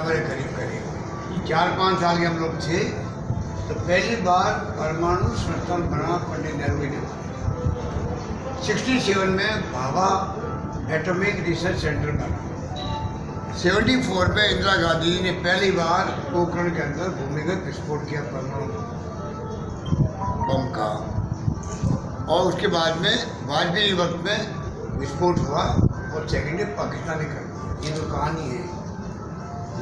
हमारे करीब करीब 4-5 साल के हम लोग थे तो पहली बार परमाणु संस्थान बना पंडित नेहरू ने 67 में भाभा एटॉमिक रिसर्च सेंटर बना। 74 में इंदिरा गांधी जी ने पहली बार पोखरण के अंदर भूमिगत विस्फोट किया परमाणु बम का, और उसके बाद में वाजपेयी वक्त में विस्फोट हुआ और सेकेंड पाकिस्तान ने कर दिया। ये तो कहानी है।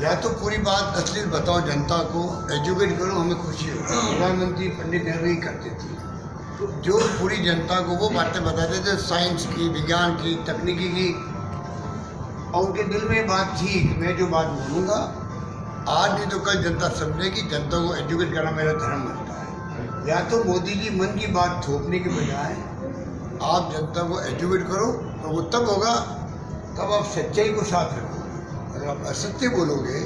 या तो पूरी बात असली बताओ, जनता को एजुकेट करो, हमें खुशी हो। प्रधानमंत्री पंडित नेहरू ही करते थे, जो पूरी जनता को वो बातें बताते थे साइंस की, विज्ञान की, तकनीकी की, और उनके दिल में बात थी कि मैं जो बात बोलूँगा आज नहीं तो कल जनता समझे कि जनता को एजुकेट करना मेरा धर्म बनता है। या तो मोदी जी मन की बात थोपने के बजाय आप जनता को एजुकेट करो, तो वो तब होगा तब आप सच्चाई को साथ रखो। अगर आप असत्य बोलोगे,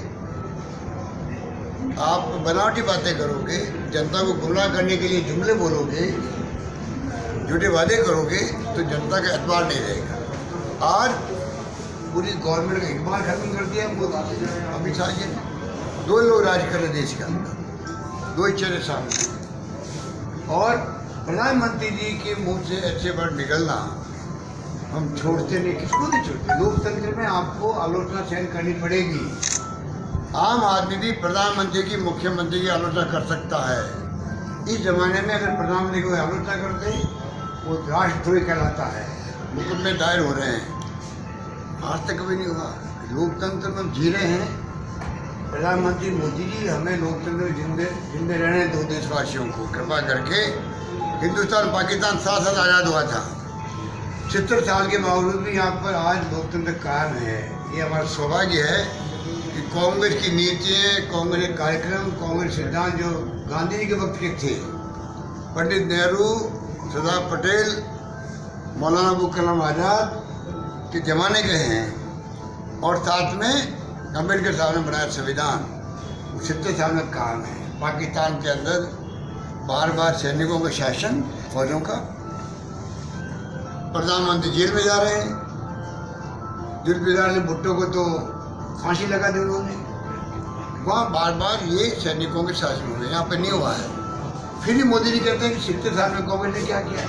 आप बनावटी बातें करोगे, जनता को गुमराह करने के लिए जुमले बोलोगे, झूठे वादे करोगे, तो जनता का एतबार नहीं रहेगा। आज पूरी गवर्नमेंट का इकबाल खत्म कर दिया मोदी अमित शाह जी ने। 2 लोग राज कर रहे देश के अंदर, 2 ही चेहरे सामने, और प्रधानमंत्री जी के मुंह से ऐसे वर्ड निकलना हम छोड़ते नहीं, किसको नहीं छोड़ते। लोकतंत्र में आपको आलोचना सहन करनी पड़ेगी। आम आदमी भी प्रधानमंत्री की, मुख्यमंत्री की आलोचना कर सकता है। इस जमाने में अगर प्रधानमंत्री को आलोचना करते वो राष्ट्रद्रोही कहलाता है, मुकदमे दायर हो रहे हैं। आज तक कभी नहीं हुआ। लोकतंत्र में जी रहे हैं। प्रधानमंत्री मोदी जी हमें लोकतंत्र में जिंदे रहने दो देशवासियों को, कृपा करके। हिंदुस्तान पाकिस्तान साथ साथ आज़ाद हुआ था, 70 साल के बावजूद भी यहाँ पर आज लोकतंत्र कायम है। ये हमारा सौभाग्य है कि कांग्रेस की नीतियाँ, कांग्रेस के कार्यक्रम, कांग्रेस सिद्धांत जो गांधी जी के वक्त के थे, पंडित नेहरू, सरदार पटेल, मौलाना अबुल कलाम आज़ाद के ज़माने के हैं, और साथ में अम्बेडकर साहब ने बनाया संविधान, 70 साल में काम है। पाकिस्तान के अंदर बार बार सैनिकों का शासन, फौजों का, प्रधानमंत्री जेल में जा रहे हैं। जुल्फिकार भुट्टो को तो फांसी लगा दी उन्होंने। वहाँ बार बार ये सैनिकों के शासन हुए, यहाँ पे नहीं हुआ है। फिर भी मोदी जी कहते हैं कि 70 साल में कांग्रेस ने क्या किया।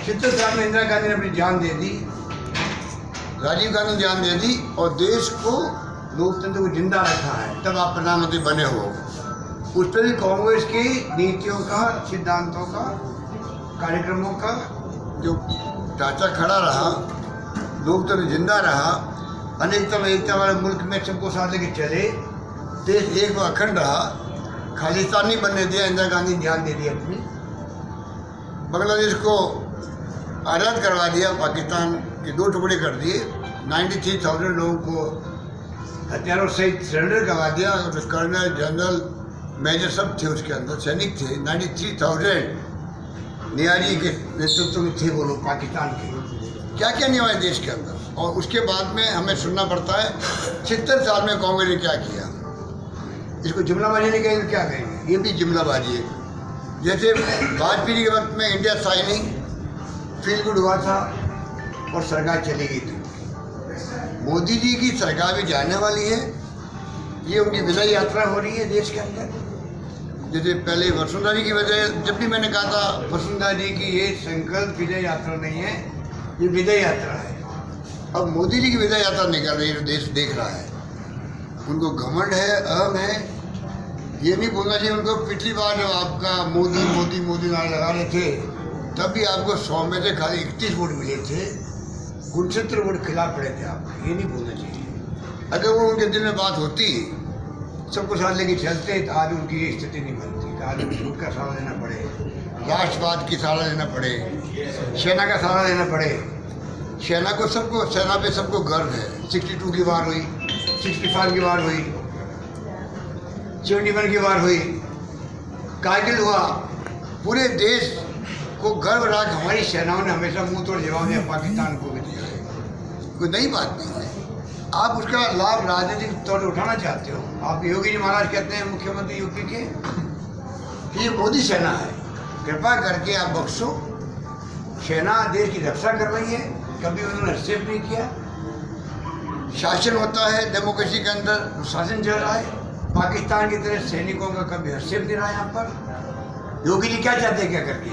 70 साल में इंदिरा गांधी ने अपनी जान दे दी, राजीव गांधी ने जान दे दी, और देश को, लोकतंत्र को जिंदा रखा है। तब आप प्रधानमंत्री बने हो। उस पर भी कांग्रेस की नीतियों का, सिद्धांतों का, कार्यक्रमों का जो ढांचा खड़ा रहा, लोकतंत्र जिंदा रहा, अनेकता में एकता वाले मुल्क में सबको साथ लेके चले, देश एक व अखंड रहा, खालिस्तान नहीं बनने दिया। इंदिरा गांधी ने ध्यान दे दिया अपनी, बांग्लादेश को आज़ाद करवा दिया, पाकिस्तान के 2 टुकड़े कर दिए, 93,000 लोगों को हथियारों सहित सरेंडर करवा दिया। कर्नल, जनरल, मेजर सब थे उसके अंदर, सैनिक थे। 93,000 नियारी के नेतृत्व में थे वो लोग पाकिस्तान के। क्या क्या नहीं हुआ देश के अंदर। और उसके बाद में हमें सुनना पड़ता है 70 साल में कांग्रेस ने क्या किया। इसको जुमलाबाजी नहीं कहेंगे, क्या कहेंगे, ये भी जुमलाबाजी है। जैसे वाजपेयी के वक्त में इंडिया साइनिंग फील गुड हुआ था और सरकार चली गई थी। मोदी जी की सरकार भी जाने वाली है, ये उनकी विदाई यात्रा हो रही है देश के अंदर। जैसे पहले वसुंधरा जी की वजह, जब भी मैंने कहा था वसुंधरा जी की ये संकल्प विजय यात्रा नहीं है, ये विजय यात्रा है। अब मोदी जी की विजय यात्रा निकल रही है, देश देख रहा है। उनको घमंड है, अहम है। ये नहीं बोलना चाहिए उनको। पिछली बार जब आपका मोदी मोदी मोदी नारे लगा रहे थे, तब भी आपको 100 में से खाली 31 वोट मिले थे, 69 वोट खिलाफ पड़े थे आपको। ये नहीं बोलना चाहिए। अगर वो उनके दिल में बात होती, सबको साथ लेके चलते, तो आज उनकी ये स्थिति नहीं बनती। आज झूठ का सहारा लेना पड़े, राष्ट्रवाद की सहारा लेना पड़े, सेना का सहारा लेना पड़े। सेना को, सबको, सेना पे सबको गर्व है। 62 की वार हुई, 65 की वार हुई, 71 की वार हुई, कारगिल हुआ। पूरे देश को गर्व रहा कि हमारी सेनाओं ने हमेशा मुंह तोड़ जवाब दिया, पाकिस्तान को भी दिया है। कोई नई बात नहीं है। आप उसका लाभ राजनीतिक तौर पर उठाना चाहते हो। आप योगी जी महाराज कहते हैं, मुख्यमंत्री यूपी के, कि ये मोदी सेना है, कृपा करके आप बख्शो। सेना देश की रक्षा कर रही है, कभी उन्होंने हस्तक्षेप नहीं किया। शासन होता है डेमोक्रेसी के अंदर, तो शासन चल रहा है। पाकिस्तान की तरह सैनिकों का कभी हस्तक्षेप नहीं रहा यहाँ पर। योगी जी क्या चाहते हैं, क्या करके,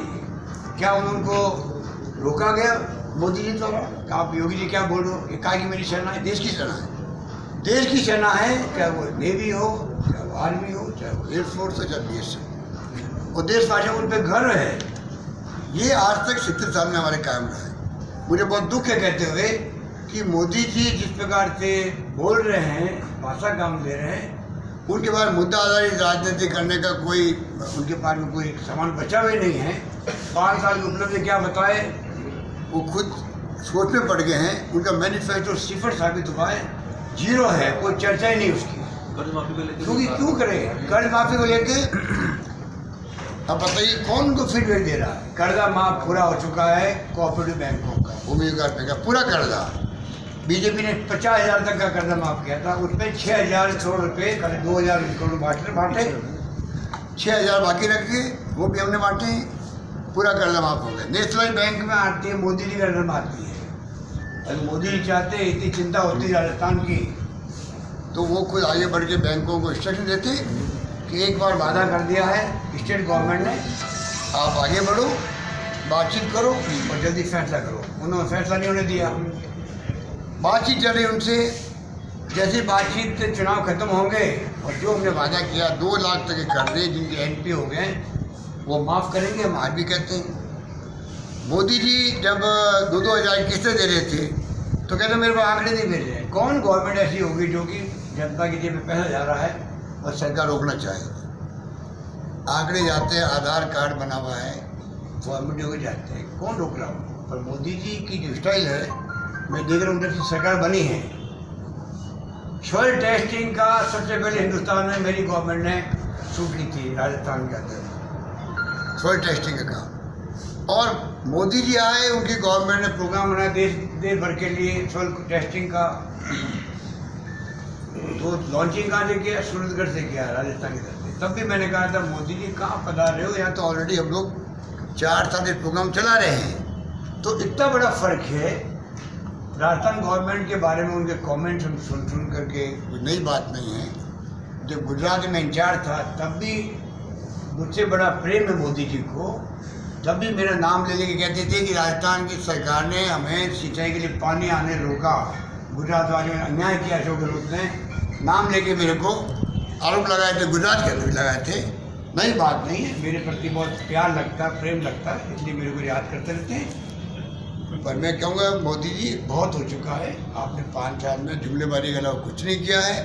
क्या उनको रोका गया मोदी जी द्वारा? आप योगी जी क्या बोल रहे हो? ये कहा कि मेरी सेना है, देश की सेना है, देश की सेना है, चाहे वो नेवी हो, चाहे वो आर्मी हो, चाहे वो एयरफोर्स हो, चाहे BSF, और देशवासियों उन पर गर्व है। ये आज तक 70 साल में हमारे कायम रहा है। मुझे बहुत दुख है कहते हुए कि मोदी जी जिस प्रकार से बोल रहे हैं, भाषा काम ले रहे हैं, उनके पास मुद्दा आधारित राजनीति करने का कोई, उनके पास में कोई सामान बचा हुए नहीं है। 5 साल की उपलब्धि क्या बताए, वो खुद सोच में पड़ गए हैं। उनका मैनिफेस्टो सिफर साबित हुआ है, 0 है, कोई चर्चा ही नहीं उसकी। कर्ज माफी को लेकर क्योंकि क्यों करें, कर्ज माफी को लेके अब बताइए कौन उनको फीडबैक दे रहा है? कर्जा माफ पूरा हो चुका है कोऑपरेटिव बैंकों का, उम्मीदवार का पूरा कर्जा। बीजेपी ने 50,000 तक का कर्जा माफ किया था, उसमें 6,000 करोड़ रुपये, करीब 2,000 करोड़ बांटे, 6,000 बाकी रख दिए, वो भी हमने बांटे, पूरा कर्जा माफ हो गया। नेशनल बैंक में आती है, मोदी जी का कर्ज आती है। अगर मोदी जी चाहते, इतनी चिंता होती राजस्थान की, तो वो खुद आगे बढ़ के बैंकों को इंस्ट्रक्शन देते कि एक बार वादा कर दिया है स्टेट गवर्नमेंट ने, आप आगे बढ़ो, बातचीत करो और जल्दी फैसला करो। उन्होंने फैसला नहीं होने दिया, बातचीत चल रही उनसे। जैसे बातचीत से चुनाव खत्म होंगे और जो हमने वादा किया 2 लाख तक के कर्जे जिनके NP हो गए वो माफ़ करेंगे, हम आज भी कहते हैं। मोदी जी जब 2-2 हज़ार किस्तें दे रहे थे तो कहते मेरे को आंकड़े नहीं मिल रहे। कौन गवर्नमेंट ऐसी होगी जो कि जनता की जेब में पैसा जा रहा है और सरकार रोकना चाहेगी? आंकड़े जाते हैं, आधार कार्ड बना हुआ है, गवर्नमेंट होकर जाते हैं, कौन रोक रहा हो? पर मोदी जी की जो स्टाइल है, मैं देख रहा हूँ जब से सरकार बनी है, सॉइल टेस्टिंग का सबसे पहले हिंदुस्तान में मेरी गवर्नमेंट ने शुरू की थी, राजस्थान के अंदर सॉइल टेस्टिंग का काम। और मोदी जी आए, उनकी गवर्नमेंट ने प्रोग्राम बनाया देश भर के लिए सॉइल टेस्टिंग का। तो लॉन्चिंग कहाँ से किया? सूरतगढ़ से किया, राजस्थान की तरफ से। तब भी मैंने कहा था मोदी जी कहाँ पधार रहे हो, यहाँ तो ऑलरेडी हम लोग 4 साल से प्रोग्राम चला रहे हैं। तो इतना बड़ा फर्क है। राजस्थान गवर्नमेंट के बारे में उनके कमेंट्स हम सुन करके, कोई नई बात नहीं है। जब गुजरात में इंचार्ज था तब भी मुझसे बड़ा प्रेम है मोदी जी को, तब भी मेरा नाम ले लेके कहते थे कि राजस्थान की सरकार ने हमें सिंचाई के लिए पानी आने रोका, गुजरात वालों ने अन्याय किया। अशोक गहलोत ने नाम लेके मेरे को आरोप लगाए थे, गुजरात के अंदर भी लगाए थे। नई बात नहीं है, मेरे प्रति बहुत प्यार लगता है, प्रेम लगता है, इसलिए मेरे को याद करते रहते हैं। पर मैं कहूँगा मोदी जी बहुत हो चुका है, आपने 5 साल में जुमलेबाजी के अलावा कुछ नहीं किया है।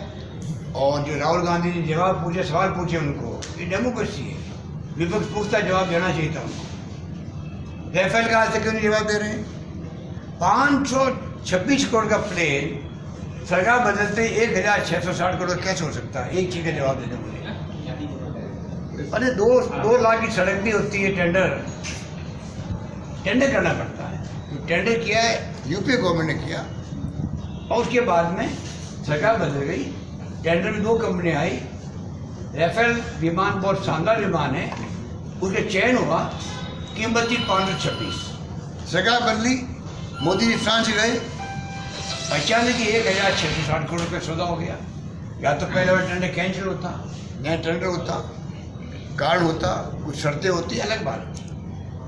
और जो राहुल गांधी ने जवाब पूछे, सवाल पूछे उनको, ये डेमोक्रेसी है, विपक्ष पूछता जवाब देना चाहिए था उनको। राफेल का आज तक क्यों नहीं जवाब दे रहे हैं? 526 करोड़ का प्लेन सरकार बदलते 1,660 करोड़ कैसे हो सकता है? एक चीज़ का जवाब देते मुझे। अरे 2 लाख की सड़क भी होती है, टेंडर करना पड़ता है। टेंडर किया है यूपी गवर्नमेंट ने किया, और उसके बाद में सरकार बदल गई, टेंडर में 2 कंपनियाँ आई। राफेल विमान बहुत शानदार विमान है, उसका चयन हुआ, कीमत थी 526। सरकार बदली, मोदी जी फ्रांस गए, अचानक ही 1,660 करोड़ का सौदा हो गया। या तो पहले वाला टेंडर कैंसिल होता, नया टेंडर होता, कारण होता, कुछ शर्तें होती, अलग बात।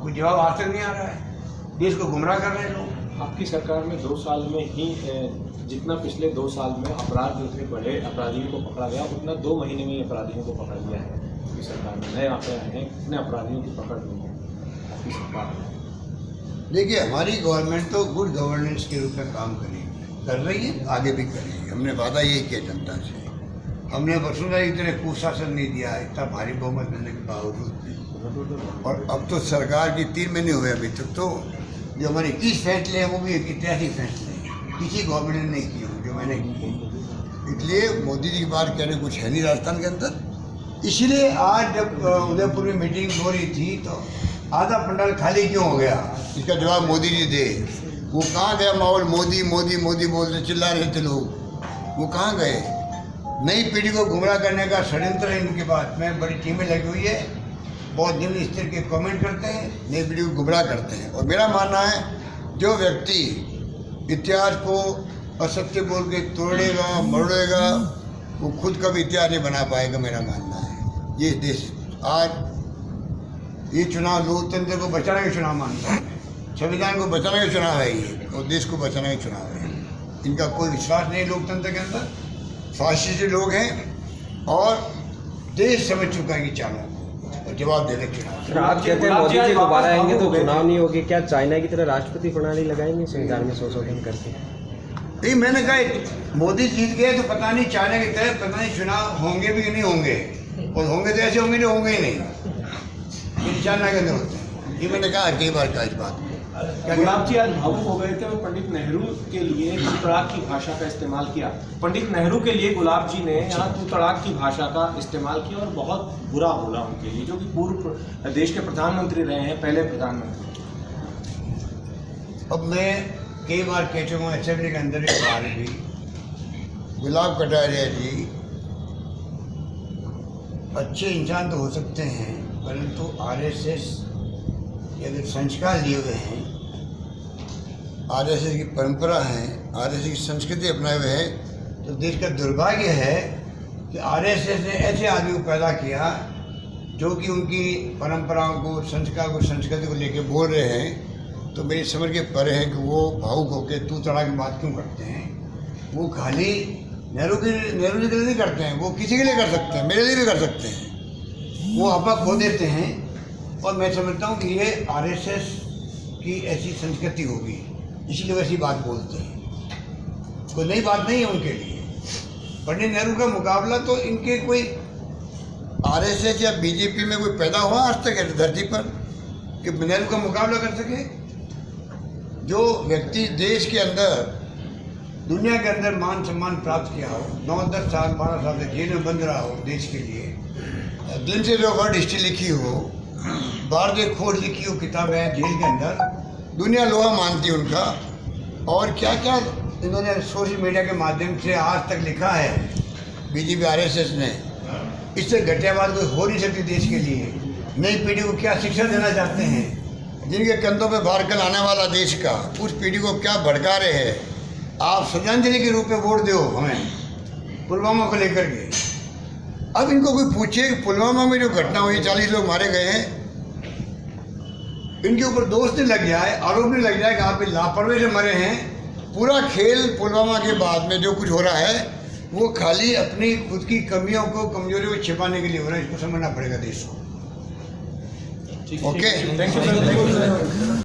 कोई जवाब आज तक नहीं आ रहा है, देश को गुमराह कर रहे हैं लोग। आपकी सरकार में 2 साल में ही जितना पिछले 2 साल में अपराध जो थे बड़े अपराधियों को पकड़ा गया, उतना 2 महीने में अपराधियों को पकड़ लिया है आपकी सरकार में। नए आंकड़े आए हैं, कितने अपराधियों की पकड़ हुई है आपकी सरकार में? देखिए, हमारी गवर्नमेंट तो गुड गवर्नेंस के रूप में काम कर रही है, आगे भी करेगी। हमने वादा यही किया जनता से, हमने वसुंधरा की तरह कुशासन नहीं दिया, इतना भारी बहुमत मिलने के बावजूद भी। और अब तो सरकार की 3 महीने हुए अभी तक, तो जो हमारे 21 फैसले हैं वो भी 83 फैसले हैं, किसी गवर्नमेंट ने नहीं किए जो मैंने किए। इसलिए मोदी जी की बात कहने कुछ है नहीं राजस्थान के अंदर। इसलिए आज जब उदयपुर में मीटिंग हो रही थी तो आधा पंडाल खाली क्यों हो गया, इसका जवाब मोदी जी दे। वो कहाँ गया माहौल? मोदी मोदी मोदी बोलते चिल्ला रहे थे लोग, वो कहाँ गए? नई पीढ़ी को गुमराह करने का षड्यंत्र है इनके पास में, बड़ी टीमें लगी हुई है, बहुत निम्न स्तर के कमेंट करते हैं, नई पीढ़ी को गुमराह करते हैं। और मेरा मानना है जो व्यक्ति इतिहास को असत्य बोल के तोड़ेगा मरोड़ेगा, वो खुद कभी इतिहास नहीं बना पाएगा, मेरा मानना है। ये देश आज ये चुनाव लोकतंत्र को बचाने का चुनाव मानता है, संविधान को बचाने का चुनाव है ये, और देश को बचाने का चुनाव है। इनका कोई विश्वास नहीं लोकतंत्र के अंदर, फाशिस्ट लोग हैं और देश समझ चुका है कि चालों और जवाब देने के चुनाव। आप कहते हैं मोदी जी दोबारा आएंगे तो चुनाव नहीं होगी, क्या चाइना की तरह राष्ट्रपति प्रणाली लगाएंगे संविधान में संशोधन करके? नहीं, मैंने कहा मोदी जीत गए तो पता नहीं चाइना की तरह पता नहीं चुनाव होंगे भी कि नहीं होंगे, और होंगे तो ऐसे होंगे जो होंगे ही नहीं, ये चाइना के अंदर होते हैं। ये मैंने कहा कई बार का इस बात। गुलाब जी आज भावुक हो गए थे और पंडित नेहरू के लिए तू तड़ाक की भाषा का इस्तेमाल किया। पंडित नेहरू के लिए गुलाब जी ने यहाँ तू तड़ाक की भाषा का इस्तेमाल किया और बहुत बुरा बोला उनके लिए, जो कि पूर्व देश के प्रधानमंत्री रहे हैं, पहले प्रधानमंत्री। अब मैं कई बार कह चुका हूँ असेंबली के अंदर एक बार भी, गुलाब कटारिया जी अच्छे इंसान तो हो सकते हैं, परंतु आरएसएस के अगर संस्कार लिए हुए हैं, आरएसएस की परंपरा है, आरएसएस की संस्कृति अपनाए हुए हैं, तो देश का दुर्भाग्य है कि आरएसएस ने ऐसे आदमी को पैदा किया जो कि उनकी परंपराओं को, संस्कार को, संस्कृति को लेकर बोल रहे हैं। तो मेरी समझ के परे है कि वो भावुक होकर तू तड़ा की बात क्यों करते हैं। वो खाली नेहरू जी के लिए नहीं करते हैं, वो किसी के लिए कर सकते हैं, मेरे लिए भी कर सकते हैं। वो आपा खो देते हैं, और मैं समझता हूँ कि ये आरएसएस की ऐसी संस्कृति होगी, इसीलिए वैसी बात बोलते हैं। कोई नई बात नहीं है उनके लिए। पंडित नेहरू का मुकाबला तो इनके कोई आरएसएस या बीजेपी में कोई पैदा हुआ आज तक है धरती पर कि नेहरू का मुकाबला कर सके। जो व्यक्ति देश के अंदर, दुनिया के अंदर मान सम्मान प्राप्त किया हो, 9-10 साल 12 साल से जेल में बंद रहा हो देश के लिए, दिन से जो वर्ड हिस्ट्री लिखी हो, भारतीय खोज लिखी हो किताबें जेल के अंदर, दुनिया लोहा मानती है उनका। और क्या क्या इन्होंने सोशल मीडिया के माध्यम से आज तक लिखा है बीजेपी आरएसएस ने, इससे घटिया बात कोई हो नहीं सकती देश के लिए। नई पीढ़ी को क्या शिक्षा देना चाहते हैं, जिनके कंधों पे भार कर आने वाला देश का, उस पीढ़ी को क्या भड़का रहे हैं। आप श्रद्धांजलि के रूप में वोट दो हमें पुलवामा को लेकर के। अब इनको कोई पूछे कि पुलवामा में जो घटना हुई, 40 लोग मारे गए हैं, इनके ऊपर दोष नहीं लग जाए, आरोप नहीं लग जाए कि आप लापरवाही से मरे हैं। पूरा खेल पुलवामा के बाद में जो कुछ हो रहा है वो खाली अपनी खुद की कमियों को, कमजोरियों को छिपाने के लिए हो रहा है। इसको समझना पड़ेगा देश को। Okay, thank you.